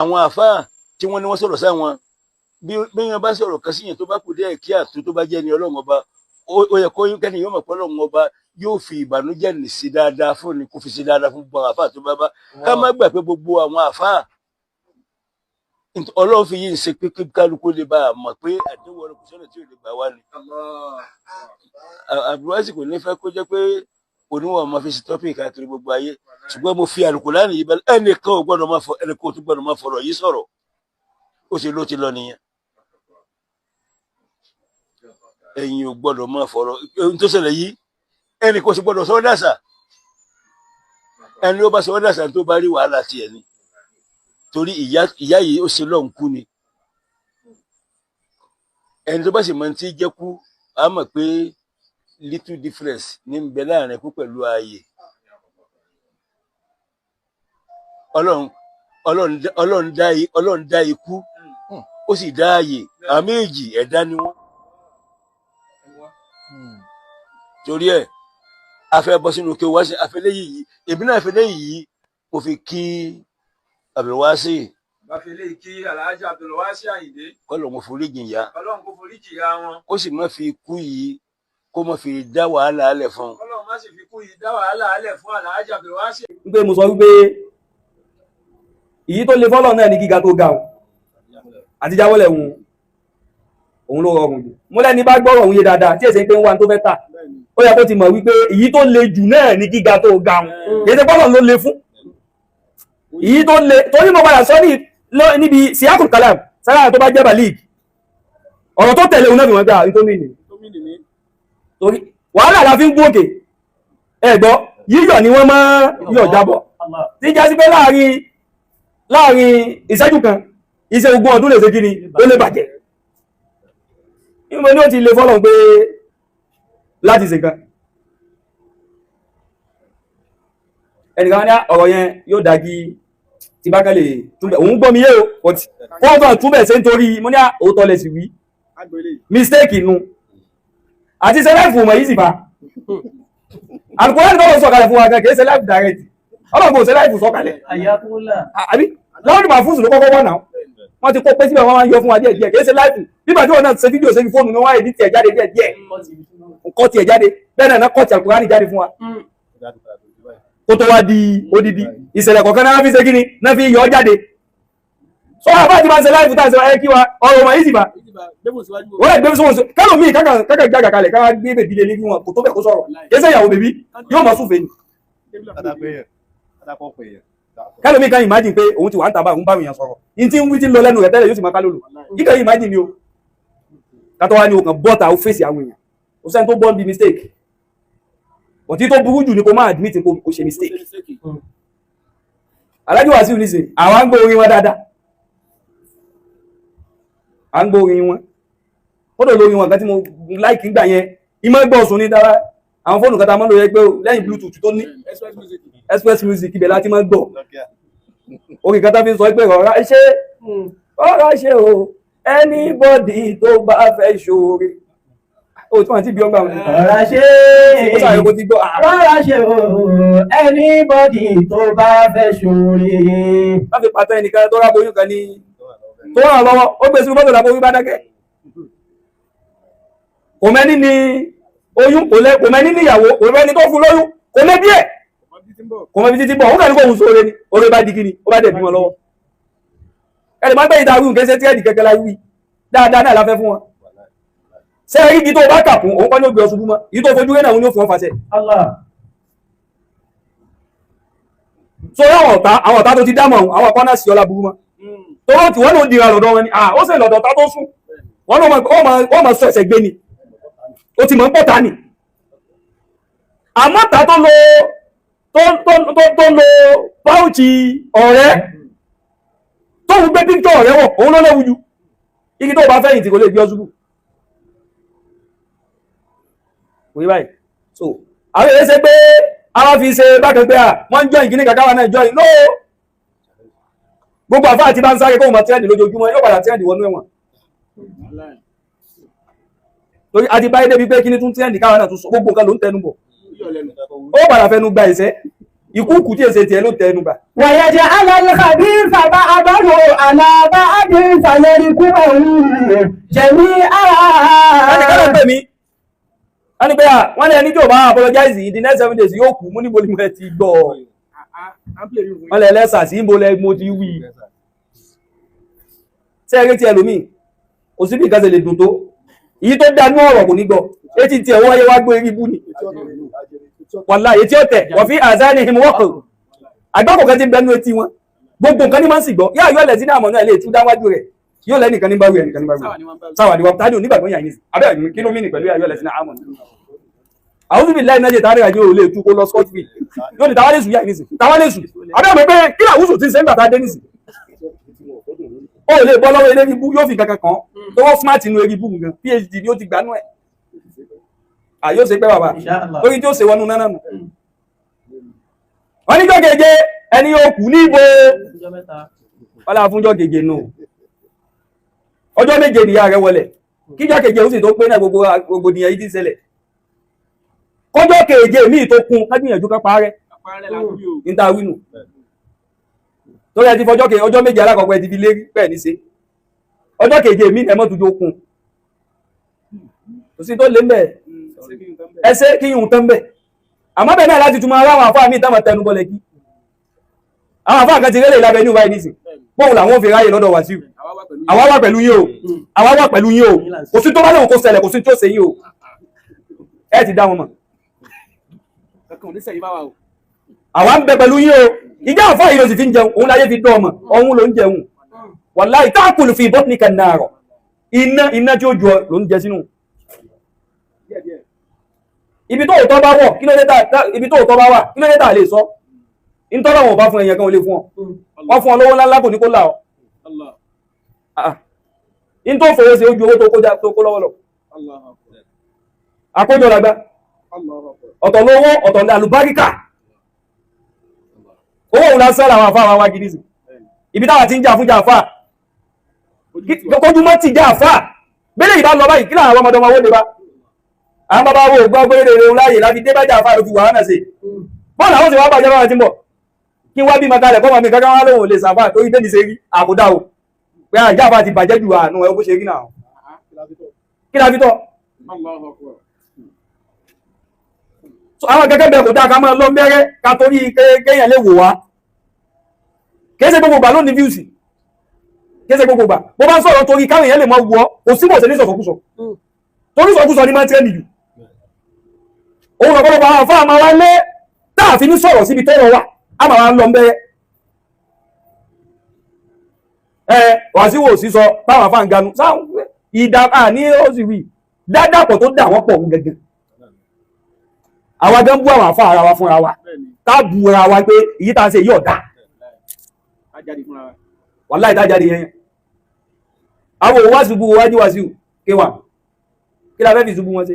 àwọn àfáà tí wọ́n ní wọ́n sọ̀rọ̀ sáwọn bí wọ́n bá sọ̀rọ̀ kan síyàn tó bá kù díẹ̀ kí àtún tó bá jẹ́ ni Ọlọ́run ọba ó yẹ kó kẹ́ni yóò mọ̀ pé Ọlọ́run ọba yóò fi ìbànújẹ́ nì sí dáadáa fún ni kó fi sí dáadáa fún gbogbo àwọn àfáà tó bá bá ká má gbà pé gbogbo àwọn àfáà Ọlọ́run fi yìí ń ṣe pé kálukú lè bá a mọ̀ pé àdéhùn ọ̀rọ̀ kò sọ́nà tí ò lè gbà wá ni. àbúrásì kò ní fẹ́ kó jẹ́ pé oníwọ̀n máa fi ṣe tọ́pì káàkiri gbogbo ayé ṣùgbọ́n mo fi Al-Kùránì yìí bẹ́ẹ̀ ẹnìkan ò gbọ́dọ̀ máa fọ ẹnìkan ò tún gbọ́dọ̀ máa fọ̀rọ̀ yìí sọ̀rọ̀ ó ṣe ló ti lọ nìyẹn. ẹ̀yin ò gbọ́dọ̀ máa fọ̀rọ̀ ohun tó ṣẹlẹ̀ yìí ẹnì kò sì gbọ́dọ̀ sọ ọ́ dàsà ẹni ló bá sọ ọ́ dàsà tó bá rí wàhálà tiẹ̀ ni torí ìyá yìí ó ṣe lọ́hùn kú ni ẹni tó bá sì máa ń tí jẹ́ kú á mọ̀ pé little difference ní ń bẹ láàrin ikú pẹ̀lú ààyè Ọlọ́run dá ikú ó sì dá ààyè àwọn méjì ẹ̀dá ni wọ́n torí ẹ̀ a fẹ́ bọ́ sínú kí wá sí afẹ́lẹ́ yìí èmi náà afẹ́lẹ́ yìí mo fi kí Abdulwasi bàfẹ́lẹ́ kí Alhaji Abdulwasi Àyìndé kọ́lọ̀ mo foríjì ìyá Ọlọ́run kó foríjì ìyá wọn ó sì má fi ikú yìí kó má fi dá wàhálà alẹ̀ fún un. Ọlọ́run má sì fi ikú yìí dá wàhálà alẹ̀ fún Alhaji Abdulwasi. wípé mo sọ wípé èyí tó le fọ́lọ̀ náà ní gíga tó ga o àti jáwọ́lẹ̀ òun ló rọrùn jù mo lẹ́ni bá gbọ́rọ̀ òun yé dáadáa tí èsè pé ń wá tó fẹ́ tà ó yẹ kó ti mọ̀ wípé èyí tó le jù náà ní gíga tó ga o kìí ṣe fọ́lọ̀ ló le fún èyí tó le torí mo padà sọ níbi síyákùn kalam sára tó bá jẹ́ balik ọ̀rọ̀ tó tẹ̀lé òun náà fi wọ́n gbà tó mìnì torí wàhálà la fi ń gòkè ẹ̀gbọ́ yíyọ̀ ni wọ́n máa yọ̀ jábọ̀ tí já sí pé láàrin ìṣẹ́jú kan iṣẹ́ ogún ọdún lè ṣe kí ni ó lè bàjẹ́ ìmọ̀ ní ó ti lè fọ́lọ̀ pé láti ṣe kan ẹnìkan ní ọ̀rọ̀ yẹn yóò dági tí bá kẹ́lẹ̀ túnbẹ̀ òun gbọ́ mi yé o wọ́n kàn túnbẹ̀ ṣe ń torí mo ní òótọ́ lẹ̀ sí wí mistake inú àti ṣe láìfù mọ̀ yìí sì bá Al-Kùránì tó lọ sọ̀kalẹ̀ fún wa gan kìí ṣe láìfù direct ọlọ́gbọ̀n ṣe láìfù sọ̀kalẹ̀ àbí lọ́wọ́n dìbà fún ìṣòro kọ́kọ́ wọ́n náà wọ́n ti kó pé síbẹ̀ wọ́n máa ń yọ fún wa díẹ̀ díẹ̀ kìí ṣe láìfù nígbà tí wọ́n náà ṣe fídíò ṣe fi fóònù náà wáyé ní tiẹ̀ jáde díẹ̀ díẹ̀ kọ́ tiẹ̀ jáde bẹ́ẹ̀ náà kọ́ ti Al-Kùránì jáde fún wa kó tó wá di odidi ìṣẹ̀lẹ̀ kọ̀ọ̀kan náà fi ṣe kí ni náà fi yọ jáde sọ wá bá ti máa ṣe láìfù tá à ń ṣe wáyé kí wa ọ̀rọ̀ ọmọ yìí sì bá wọ́n lè gbé fún wọn kálọ̀ míì kákà jága kalẹ̀ káwá gbé bèbí lé ní wọn kò tó bẹ̀ kó sọ̀rọ̀ yẹ́sẹ̀ ìyàwó bèbí yóò máa súnfẹ́ ni kálọ̀ míì kan imagine pé òun ti wà ń tàbá òun bá èèyàn sọ̀rọ̀ in tí ń wí tí ń lọ lẹ́nu rẹ̀ tẹ́lẹ̀ yóò sì máa ká lòlò kíkẹ́ imagine ni o kátó wá ní o kàn bọ́ta ó fèsì àwọn èèyàn ó sẹ́ni tó bọ́ bí mistake ọ̀tí tó burú jù ní kó máa admit kó ṣe mistake Alhaji Wasiu nísìn àwọn ń gbọ́ orin wọn dáadáa à ń gbọ́ orin wọn fọ́dọ̀ lórí wọn kan tí mo láìkì ń gbà yẹn ìmọ̀ ẹgbẹ́ ọ̀sùn ní dára àwọn fóònù kata mọ́ lórí ẹgbẹ́ lẹ́yìn bluetooth tó ní express music ibẹ̀ láti máa gbọ́ orin kata fi ń sọ pé rọra ṣe o anybody tó bá fẹ́ ṣoore o tí wọ́n ti bí ọgbà wọn. rọra ṣe o anybody tó bá fẹ́ ṣoore. wọ́n fi pàtó ẹnìkan tó rábọ̀ oyún kan ní tó ràn lọ́wọ́ ó gbé sínú mọ́tò lábọ́ oyún bá dákẹ́ kò mẹ́ni ní oyún kò mẹ́ni ní ìyàwó kò mẹ́ni tó fún lóyún kò mẹ́ díẹ̀ kò mẹ́ bí títí bọ̀ ó kàn ní kò hùn sóore ni oore bá di kíni ó bá dẹ̀ bí wọn lọ́wọ́ ẹni máa ń gbẹ̀yìn dáwí nǹkan ṣe tí ẹ̀dì kẹ́kẹ́ la wí dáadáa náà la fẹ́ fún wọn ṣé rí igi tó bá kà fún òun kọ́ ní ògbé ọṣubú mọ́ ìyí tó fojú rẹ̀ náà ní ó fún wọn fàṣẹ. so àwọn ọ̀tá tó ti dámọ̀ àwọn ọ̀pá náà sí ọlá burú mọ́ tọ́wọ́ tí wọ́n ló dìra lọ́dọ̀ wọn ni ó sì lọ́dọ̀ tá tó sùn wọ́n máa sọ ẹ̀sẹ̀ gbé ni ó ti mọ̀ ń pọ̀ta ni àmọ́ta tó lo páùchì ọ̀rẹ́ tó ń gbé píktọ̀ ọ̀rẹ́ wọ̀ òun ló léwu jù igi tó bá fẹ́yìn tí kò lè gbé ọṣùgbù kò yí báyìí so àwọn èyí ṣe pé ara fi ṣe bákan pé wọ́n ń jọ ìgínní kàkáwà náà jọ ìlú gbogbo àfáà tí bá ń sáré kóhùn máa tẹ́ẹ̀dì lójoojúmọ́ yóò padà tẹ́ẹ̀dì wọnú ẹ̀wọ̀n torí a ti báyé débi pé kí ní tún tẹ́ẹ̀dì káwà náà tún sọ gbogbo nǹkan ló ń tẹnu bọ̀ ó padà fẹnu gba ìṣẹ́ ikú kù tí èsè tiẹ̀ ló tẹnu bà. ويجعل الخبيث بعضه على بعض فيركمه جميعا. ẹnìkan ló pè mí wọ́n ní pé wọ́n ní ẹni tí ò bá apologize in the next 7 days yóò kú mú níbo ni mo ti gbọ́ wọ́n lẹ lẹ́sà sí níbo lẹ mo ti wí. ṣé eré tí ẹlòmíì kò síbi ìkàsẹ̀ lè dùn tó èyí tó dá ní ọ̀rọ̀ kò ní gbọ́ etí tí ẹ̀wọ́n ayé wá gbé eré bú ni wàlá etí ọ̀tẹ̀ wọ́n fi àzá ní ìhìn wọ́pọ̀ àgbákò kan ti ń bẹnu etí wọn gbogbo nǹkan ní máa ń sì gbọ́ yá yóò lẹ̀ sí ní àmọ́ náà lè tú dáwájú rẹ̀ yóò lẹ́nìkan ní báwí ẹnìkan ní báwí sáwà ní wọ́n tàbí onígbàgbọ́ yà ní abẹ́ kí ló mí ní pẹ̀lú ayọ́ lẹ̀ sí ní àmọ́ àwọn òbí láì náà jẹ́ tàrí àjẹ́ òlé tú kó lọ scotland yóò ní tàwálé sùn yà ní sí tàwálé sùn abẹ́ ọmọ pé kí làwùsù ti ń sẹ́ńgbà tá a dé ní sí ó lè bọ́ lọ́wọ́ eré ibú yóò fi kankan kan tó wọ́n smart inú eré ibú gan phd ni ó ti gbanú ẹ̀ àyó ṣe pẹ́ bàbá lórí tí ó ṣe wọnú náà nù wọ́n ní jọ́gẹ̀gẹ̀ ẹni yóò kù ní ibo ọlá fúnjọ́ gẹ̀gẹ̀ nù ọjọ́ méje nìyà rẹ̀ wọlẹ̀ kíjọ́ keje ó sì tó pé náà gbogbo nìyà yìí ti ṣẹlẹ̀ kọjọ́ keje míì tó kún kágbìyànjú ká parẹ́ níta wínú tó rẹ̀ ti fọjọ́ keje ọjọ́ méje alákọ̀ọ́kọ́ ẹ ti fi lérí bẹ́ẹ̀ ní ṣe ọjọ́ keje míì ẹmọ́ tó jó kún kò sí tó lé mbẹ̀ ẹsẹ́ kí yìí tán bẹ̀ àmọ́ bẹ̀ náà láti túnmọ̀ aláwọ̀ àfáà míì táwọn tẹnu bọ́lẹ̀ kí àwọn àfáà kan ti rélẹ̀ ìlàbẹ̀ ní ìwáyé nísìn pọ́ùn làwọn fi ráyè lọ́dọ̀ wá sí àwa wà pẹ̀lú yín o àwa wà pẹ̀lú yín o kò sí tó bá lóun kó ṣẹlẹ̀ kò sí tó ṣe yín o ẹ ti dá wọn mọ̀ àwa ń bẹ pẹ̀lú yín o ìjà àfáà yìí ló sì fi ń jẹun òun láyé fi dọ́ ọmọ ọ̀hún ló ń jẹun wàláhì ta'kulu fi batnika an-nar iná tí ó jù ọ ló ń jẹ sínú ibi tó òótọ́ bá wọ̀ kí ló dé tà lè sọ ìtọ́lọ̀ wọn bá fún ẹ̀yẹ kan ò lè fún ọ wọ́n fún ọ lọ́wọ́ ńlá kò ní kó là ọ́ in tó fòwó sí ojú owó tó kó lọ́wọ́ lọ àkójọ lágbá ọ̀tọ̀ lówó ọ̀tọ̀ ní àlùbáríkà owó òun lásán àwọn àfáà wá gidi sí ibi táwà ti ń jà fún jà àfáà kójúmọ́ ti jà àfáà bẹ́lẹ̀ ìbá lọ báyìí kí láwọn ọmọdé ọmọ owó dé bá àwọn bàbá wo gbọ́ gbére rẹ̀ láyè láti dé bá jà àfáà ló fi wàhánà sí bọ́ọ̀lù àwọn sì wá bàjẹ́ bá ti ń bọ̀ kí wá bí makalẹ̀ kọ́mọ̀ mi kankan wá lóhun lè sàfà tó rí tẹ́lì ṣe rí àkódá o pé àjáfà ti bàjẹ́ jù àánú ẹ̀ bó ṣe rí náà kí la fi tọ́ àwọn kẹ́kẹ́ bẹ̀ kò dá ká máa lọ mẹ́rẹ́ ká torí kéèyàn lè wò wá kéèsè gbogbo gbà ló ní fíùsì kéèsè gbogbo gbà bó bá ń sọ̀rọ̀ torí káwọn èèyàn lè mọ wọ́ kò sí bọ̀sẹ̀ ní sọ̀kúsọ torí sọ̀kúsọ ní máa ń tẹ́lì jù òun ọ̀pọ̀lọpọ̀ àwọn afọ́ àmà wá lé táàfin ní sọ̀rọ̀ síbi tọ́rọ̀ wà a máa ń lọ mẹ́rẹ́ wà sí wò sí sọ báwọn afá ń ganu ìdá ní ó sì wí dádàpọ̀ tó dà wọ́n pọ̀ ń gẹ́gẹ́ àwọn gan bú àwọn afá ara wa fúnra wa ká bú ara wa pé èyí tá a ṣe yí ọ̀dá wàláhì ìdájáde yẹn àwọn òwá ṣubú wájú wá sí kéwà kí la fẹ́ fi ṣubú wọn ṣe